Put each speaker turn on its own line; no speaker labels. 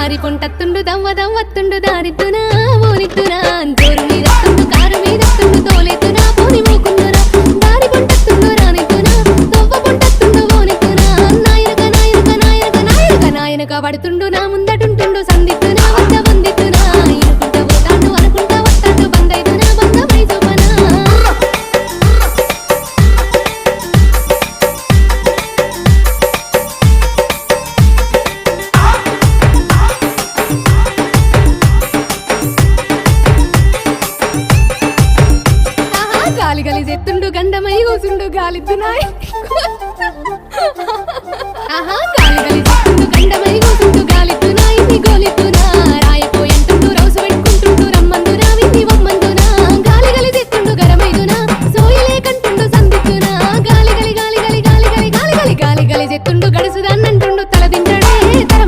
దారి పొంటత్తుండు దవ్వ దవ్వత్తుండు దారిద్దునా ఓనిద్దునా జోరు మీదత్తుండు కారు మీదత్తుండు తోలెత్తునా పోని మూకున్నురా దారి పొంటత్తుండు రానిద్దునా దవ్వ పొంటత్తుండు ఓనిద్దునా నాయనక నాయనక నాయనక నాయనక నాయనక పడుతుండు నా ముందటుంటుండు సందిద్దునా వద్ద వందిద్దునా ఇనుకుంట పోతాండు అనుకుంటా వస్తాండు బందైదునా బంధమై చూపనా గాలి గలి చెత్తుండు గండమై కూసుండు గాలిద్దునాయ్